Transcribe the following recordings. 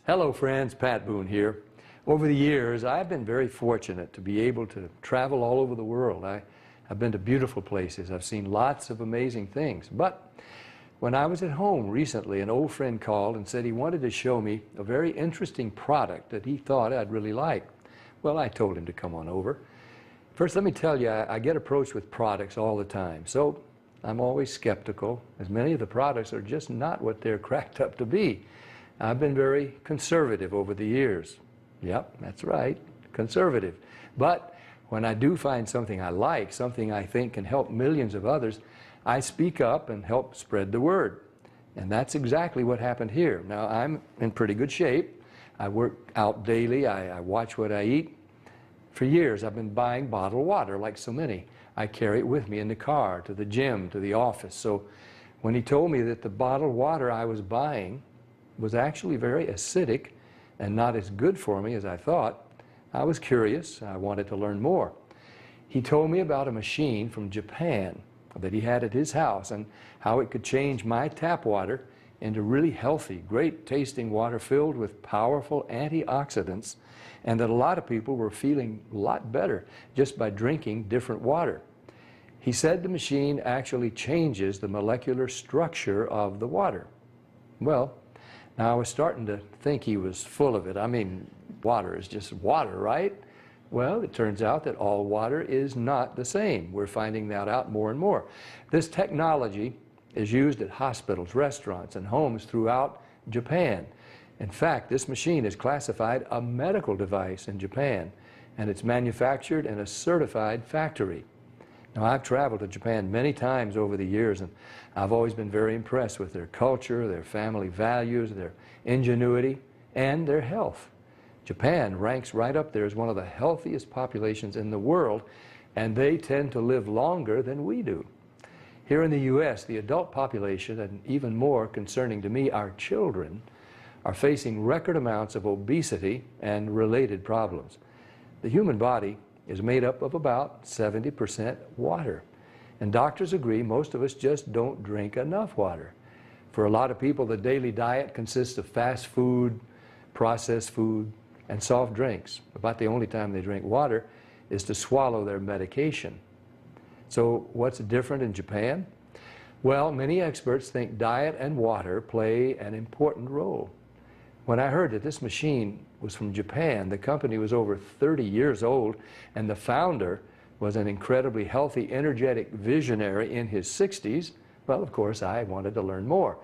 Hello friends, Pat Boone here. Over the years, I've been very fortunate to be able to travel all over the world. I've been to beautiful places. I've seen lots of amazing things. But when I was at home recently, an old friend called and said he wanted to show me a very interesting product that he thought I'd really like. Well, I told him to come on over. First, let me tell you, I get approached with products all the time. So I'm always skeptical, as many of the products are just not what they're cracked up to be. I've been very conservative over the years. Yep, that's right, conservative. But when I do find something I like, something I think can help millions of others, I speak up and help spread the word. And that's exactly what happened here. Now, I'm in pretty good shape. I work out daily. I watch what I eat. For years, I've been buying bottled water like so many. I carry it with me in the car, to the gym, to the office. So when he told me that the bottled water I was buying was actually very acidic and not as good for me as I thought, I was curious. I wanted to learn more. He told me about a machine from Japan that he had at his house and how it could change my tap water into really healthy, great tasting water filled with powerful antioxidants, and that a lot of people were feeling a lot better just by drinking different water. He said the machine actually changes the molecular structure of the water. Well, now I was starting to think he was full of it. I mean, water is just water, right? Well, it turns out that all water is not the same. We're finding that out more and more. This technology is used at hospitals, restaurants, and homes throughout Japan. In fact, this machine is classified a medical device in Japan, and it's manufactured in a certified factory. Now, I've traveled to Japan many times over the years, and I've always been very impressed with their culture, their family values, their ingenuity, and their health. Japan ranks right up there as one of the healthiest populations in the world, and they tend to live longer than we do. Here in the U.S., the adult population, and even more concerning to me, our children, are facing record amounts of obesity and related problems. The human body is made up of about 70% water. And doctors agree most of us just don't drink enough water. For a lot of people, the daily diet consists of fast food, processed food, and soft drinks. About the only time they drink water is to swallow their medication. So what's different in Japan? Well, many experts think diet and water play an important role. When I heard that this machine was from Japan, the company was over 30 years old, and the founder was an incredibly healthy, energetic visionary in his 60s, well, of course, I wanted to learn more.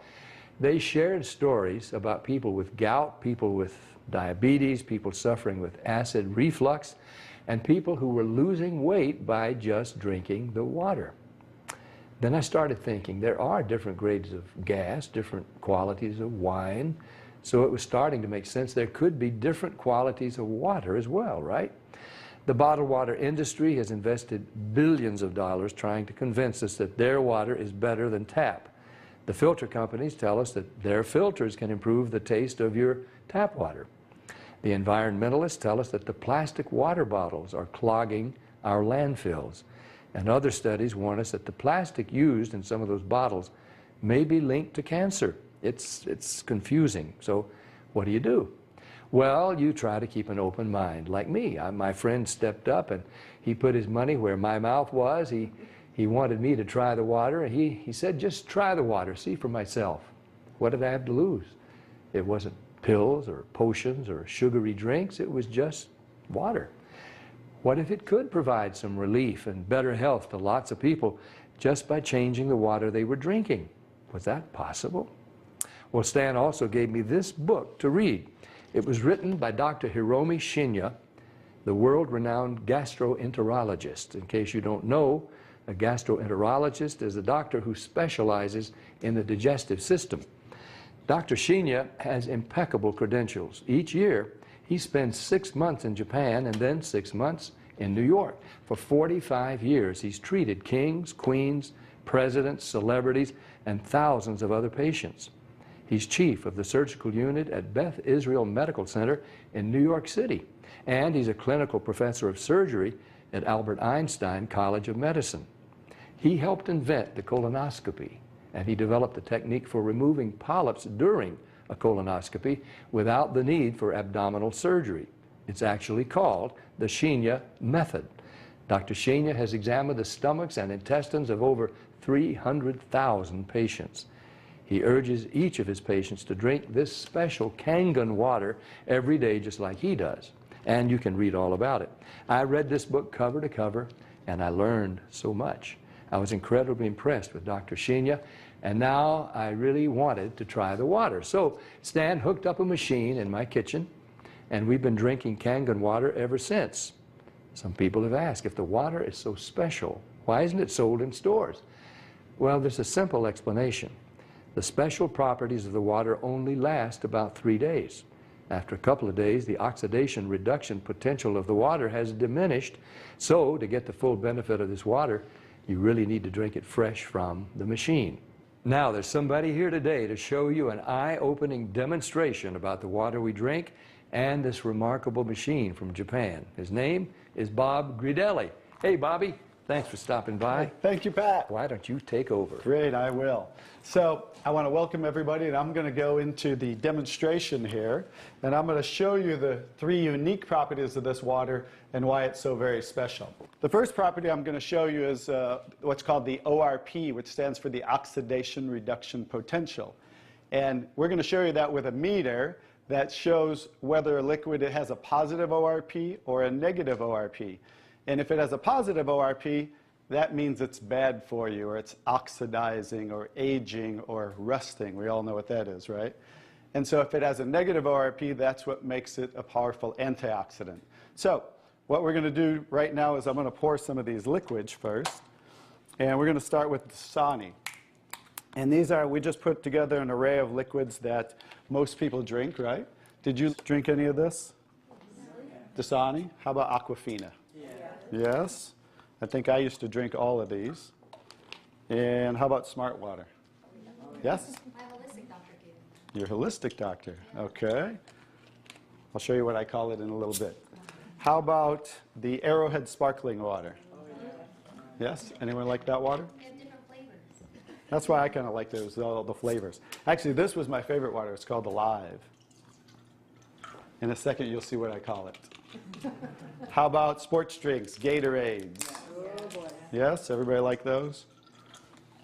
They shared stories about people with gout, people with diabetes, people suffering with acid reflux, and people who were losing weight by just drinking the water. Then I started thinking there are different grades of gas, different qualities of wine, so it was starting to make sense there could be different qualities of water as well, right? The bottled water industry has invested billions of dollars trying to convince us that their water is better than tap. The filter companies tell us that their filters can improve the taste of your tap water. The environmentalists tell us that the plastic water bottles are clogging our landfills. And other studies warn us that the plastic used in some of those bottles may be linked to cancer. It's confusing. So what do? Well, you try to keep an open mind. Like me, my friend stepped up and he put his money where my mouth was. He wanted me to try the water. He said, just try the water, see for myself. What did I have to lose? It wasn't pills or potions or sugary drinks. It was just water. What if it could provide some relief and better health to lots of people just by changing the water they were drinking? Was that possible? Well, Stan also gave me this book to read. It was written by Dr. Hiromi Shinya, the world-renowned gastroenterologist. In case you don't know, a gastroenterologist is a doctor who specializes in the digestive system. Dr. Shinya has impeccable credentials. Each year, he spends 6 months in Japan and then 6 months in New York. For 45 years, he's treated kings, queens, presidents, celebrities, and thousands of other patients. He's chief of the surgical unit at Beth Israel Medical Center in New York City, and he's a clinical professor of surgery at Albert Einstein College of Medicine. He helped invent the colonoscopy, and he developed the technique for removing polyps during a colonoscopy without the need for abdominal surgery. It's actually called the Shinya method. Dr. Shinya has examined the stomachs and intestines of over 300,000 patients. He urges each of his patients to drink this special Kangen water every day just like he does. And you can read all about it. I read this book cover to cover, and I learned so much. I was incredibly impressed with Dr. Shinya, and now I really wanted to try the water. So Stan hooked up a machine in my kitchen, and we've been drinking Kangen water ever since. Some people have asked, if the water is so special, why isn't it sold in stores? Well, there's a simple explanation. The special properties of the water only last about 3 days. After a couple of days, the oxidation reduction potential of the water has diminished. So, to get the full benefit of this water, you really need to drink it fresh from the machine. Now, there's somebody here today to show you an eye-opening demonstration about the water we drink and this remarkable machine from Japan. His name is Bob Gridelli. Hey, Bobby. Thanks for stopping by. Thank you, Pat. Why don't you take over? Great, I will. So I want to welcome everybody, and I'm going to go into the demonstration here, and I'm going to show you the 3 unique properties of this water and why it's so very special. The first property I'm going to show you is what's called the ORP, which stands for the oxidation reduction potential. And we're going to show you that with a meter that shows whether a liquid has a positive ORP or a negative ORP. And if it has a positive ORP, that means it's bad for you, or it's oxidizing, or aging, or rusting. We all know what that is, right? And so if it has a negative ORP, that's what makes it a powerful antioxidant. So what we're going to do right now is I'm going to pour some of these liquids first. And we're going to start with Dasani. And these are, we just put together an array of liquids that most people drink, right? Did you drink any of this? Dasani? How about Aquafina? Yes. I think I used to drink all of these. And how about Smart Water? Yes? My holistic doctor gave it. Your holistic doctor. Okay. I'll show you what I call it in a little bit. How about the Arrowhead Sparkling Water? Yes? Anyone like that water? They have different flavors. That's why I kind of like those, all the flavors. Actually, this was my favorite water. It's called Alive. In a second, you'll see what I call it. How about sports drinks, Gatorades? Yes, everybody like those?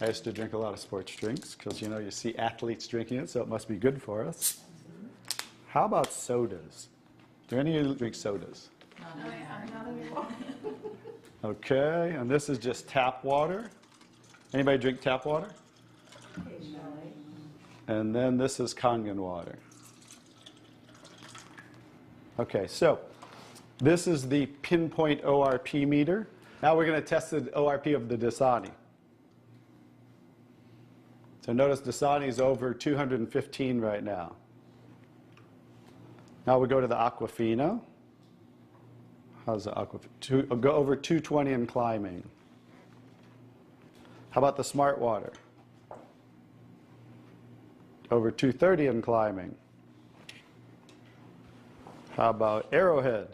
I used to drink a lot of sports drinks because, you know, you see athletes drinking it, so it must be good for us. How about sodas? Do any of you drink sodas? Not anymore. Okay, and this is just tap water. Anybody drink tap water? And then this is Kangen water. Okay, so this is the pinpoint ORP meter. Now we're going to test the ORP of the Dasani. So notice Dasani is over 215 right now. Now we go to the Aquafina. How's the Aquafina? Go over 220 and climbing. How about the Smart Water? Over 230 and climbing. How about Arrowhead?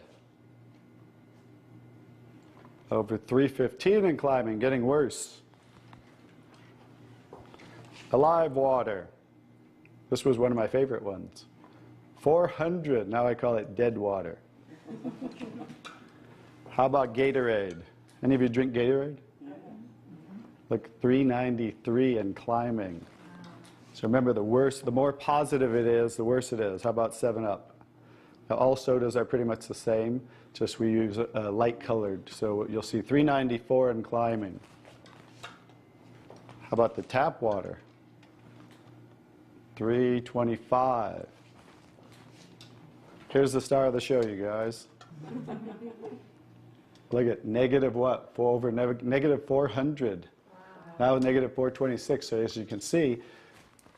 Over 315 and climbing, getting worse. Alive Water. This was one of my favorite ones. 400, now I call it dead water. How about Gatorade? Any of you drink Gatorade? Look, 393 and climbing. So remember, the more positive it is, the worse it is. How about 7-Up? Now, all sodas are pretty much the same, just we use light colored. So you'll see 394 and climbing. How about the tap water? 325. Here's the star of the show, you guys. Look at negative what? Negative 400. Wow. Now negative 426. So as you can see,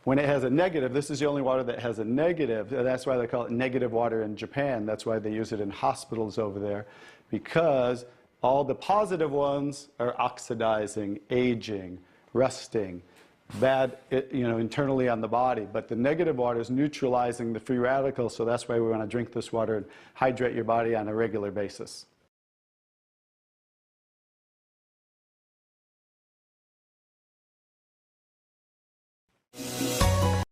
when it has a negative, this is the only water that has a negative. That's why they call it negative water in Japan. That's why they use it in hospitals over there, because all the positive ones are oxidizing, aging, rusting, bad, internally on the body. But the negative water is neutralizing the free radicals, so that's why we want to drink this water and hydrate your body on a regular basis.